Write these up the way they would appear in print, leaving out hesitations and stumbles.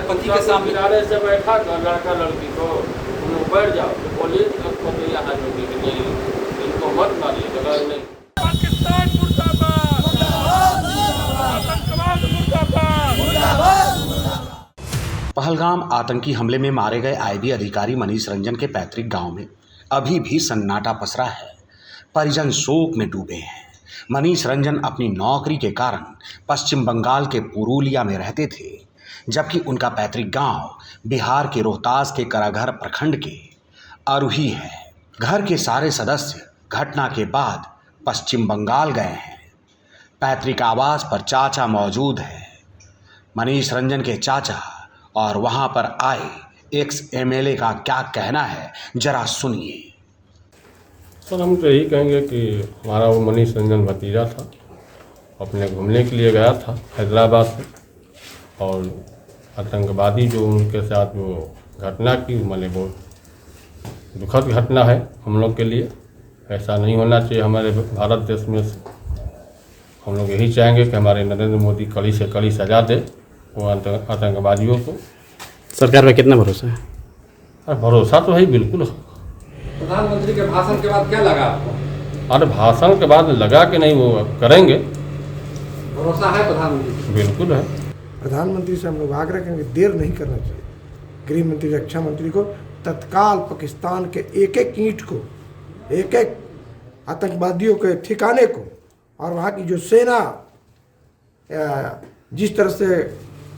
कट्टरपंथी के सामने किनारे से बैठा कर लड़का लड़की को तुम बैठ जाओ तो बोलिए तो यहाँ जो कि नहीं इनको मत मारिए जगह नहीं। पाकिस्तान मुर्दाबाद, आतंकवाद मुर्दाबाद। पहलगाम आतंकी हमले में मारे गए आईबी अधिकारी मनीष रंजन के पैतृक गांव में अभी भी सन्नाटा पसरा है। परिजन शोक में डूबे हैं। मनीष रंजन अपनी नौकरी के कारण पश्चिम बंगाल के पुरुलिया में रहते थे, जबकि उनका पैतृक गांव बिहार के रोहतास के कराघर प्रखंड के अरुही है। घर के सारे सदस्य घटना के बाद पश्चिम बंगाल गए हैं। पैतृक आवास पर चाचा मौजूद है। मनीष रंजन के चाचा और वहां पर आए एक्स एमएलए का क्या कहना है, जरा सुनिए। सर हम तो यही कहेंगे कि हमारा वो मनीष रंजन भतीजा था, अपने घूमने के लिए गया था हैदराबाद से, और आतंकवादी जो उनके साथ जो घटना की मैंने वो दुखद घटना है हम लोग के लिए। ऐसा नहीं होना चाहिए हमारे भारत देश में। हम लोग यही चाहेंगे कि हमारे नरेंद्र मोदी कड़ी से कड़ी सजा दे वो आतंकवादियों को। सरकार में कितना भरोसा है? अरे भरोसा तो है बिल्कुल है। प्रधानमंत्री के भाषण के बाद क्या लगा आपको? अरे भाषण के बाद लगा कि नहीं वो करेंगे, भरोसा है प्रधानमंत्री? बिल्कुल है। प्रधानमंत्री से हम लोग आग्रह करेंगे देर नहीं करना चाहिए। गृह मंत्री, रक्षा मंत्री को तत्काल पाकिस्तान के एक एक ईंट को, एक एक आतंकवादियों के ठिकाने को, और वहाँ की जो सेना जिस तरह से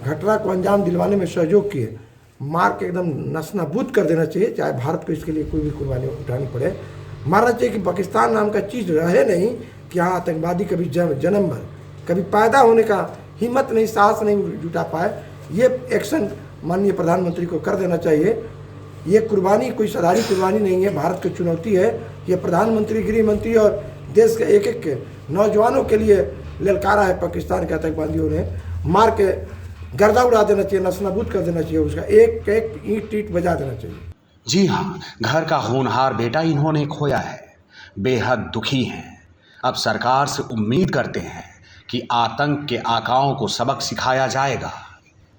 घटना को अंजाम दिलवाने में सहयोग किए, मार के एकदम नस्तानाबूद कर देना चाहिए। चाहे भारत को इसके लिए कोई भी कुर्बानी उठानी पड़े, मारना चाहिए कि पाकिस्तान नाम का चीज़ रहे नहीं कि यहाँ आतंकवादी कभी जन्म भर, कभी पैदा होने का हिम्मत नहीं, साहस नहीं जुटा पाए। ये एक्शन माननीय प्रधानमंत्री को कर देना चाहिए। ये कुर्बानी कोई साधारण कुर्बानी नहीं है, भारत की चुनौती है। ये प्रधानमंत्री, गृह मंत्री और देश के एक एक नौजवानों के लिए ललकारा है। पाकिस्तान के आतंकवादियों ने मार के गर्दा उड़ा देना चाहिए, नस्तानाबूद कर देना चाहिए, उसका एक एक ईंट ईंट बजा देना चाहिए। जी हाँ, घर का होनहार बेटा इन्होंने खोया है। बेहद दुखी हैं। अब सरकार से उम्मीद करते हैं कि आतंक के आकाओं को सबक सिखाया जाएगा।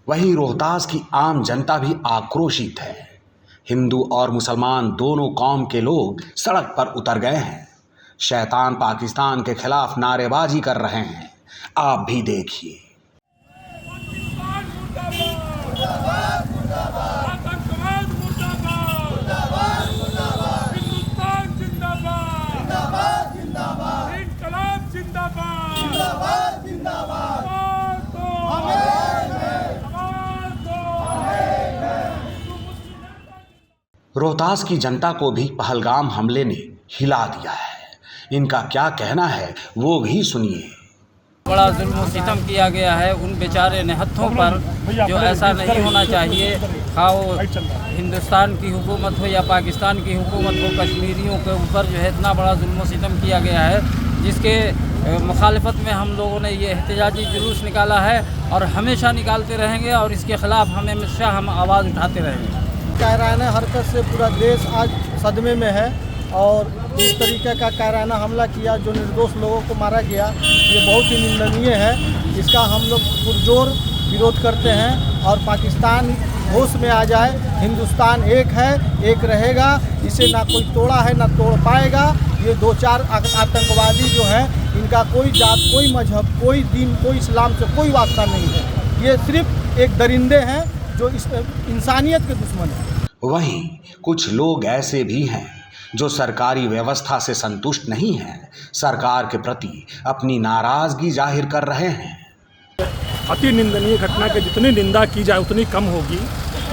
वहीं रोहतास की आम जनता भी आक्रोशित है। हिंदू और मुसलमान दोनों कौम के लोग सड़क पर उतर गए हैं। शैतान पाकिस्तान के खिलाफ नारेबाजी कर रहे हैं। आप भी देखिए। आतंकवाद मुर्दाबाद, हिंदुस्तान जिंदाबाद, इनकलाब जिंदाबाद। रोहतास की जनता को भी पहलगाम हमले ने हिला दिया है। इनका क्या कहना है वो भी सुनिए। बड़ा जुल्म सितम किया गया है उन बेचारे निहत्थों पर, जो ऐसा नहीं होना चाहिए। खाओ हिंदुस्तान की हुकूमत हो या पाकिस्तान की हुकूमत हो, कश्मीरियों के ऊपर जो है इतना बड़ा जुल्म सितम किया गया है, जिसके मुखालफत में हम लोगों ने ये एहतजाजी जुलूस निकाला है और हमेशा निकालते रहेंगे, और इसके ख़िलाफ़ हमेशा हम आवाज़ उठाते रहेंगे। कायराना हरकत से पूरा देश आज सदमे में है, और इस तरीके का कायराना हमला किया जो निर्दोष लोगों को मारा गया, ये बहुत ही निंदनीय है। इसका हम लोग पुरजोर विरोध करते हैं, और पाकिस्तान होश में आ जाए। हिंदुस्तान एक है, एक रहेगा, इसे ना कोई तोड़ा है ना तोड़ पाएगा। ये दो चार आतंकवादी जो हैं, इनका कोई जात, कोई मजहब, कोई दीन, कोई इस्लाम से कोई वास्ता नहीं है। ये सिर्फ एक दरिंदे हैं जो इस इंसानियत के दुश्मन हैं। वहीं कुछ लोग ऐसे भी हैं जो सरकारी व्यवस्था से संतुष्ट नहीं हैं, सरकार के प्रति अपनी नाराजगी जाहिर कर रहे हैं। अति निंदनीय घटना के जितनी निंदा की जाए उतनी कम होगी।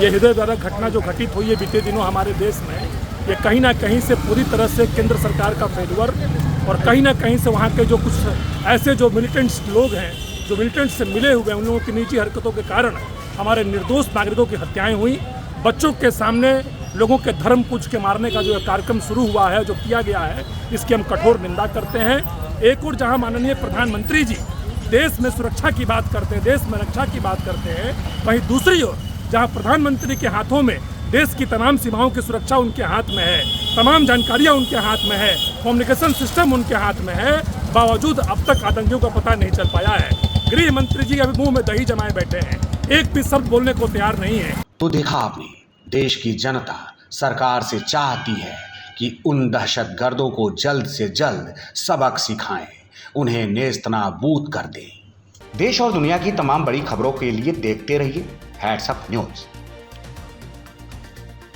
ये हृदयद्वारक घटना जो घटित हुई है बीते दिनों हमारे देश में, ये कहीं ना कहीं से पूरी तरह से केंद्र सरकार का फेल्योर, और कहीं ना कहीं से वहाँ के जो कुछ ऐसे जो मिलिटेंट्स लोग हैं, जो मिलिटेंट्स से मिले हुए हैं, उन लोगों की निजी हरकतों के कारण हमारे निर्दोष नागरिकों की हत्याएं हुई। बच्चों के सामने लोगों के धर्म पूछ के मारने का जो कार्यक्रम शुरू हुआ है, जो किया गया है, इसकी हम कठोर निंदा करते हैं। एक और जहां माननीय प्रधानमंत्री जी देश में सुरक्षा की बात करते हैं, देश में रक्षा की बात करते हैं, वहीं दूसरी ओर जहां प्रधानमंत्री के हाथों में देश की तमाम सीमाओं की सुरक्षा उनके हाथ में है, तमाम जानकारियां उनके हाथ में है, कम्युनिकेशन सिस्टम उनके हाथ में है, बावजूद अब तक आतंकियों का पता नहीं चल पाया है। गृह मंत्री जी अभी मुंह में दही जमाए बैठे हैं। एक भी शब्द बोलने को तैयार नहीं है। तो देखा आपने, देश की जनता सरकार से चाहती है कि उन दहशतगर्दों को जल्द से जल्द सबक सिखाएं, उन्हें नेस्तनाबूद कर दें। देश और दुनिया की तमाम बड़ी खबरों के लिए देखते रहिए हैट्स अप न्यूज़।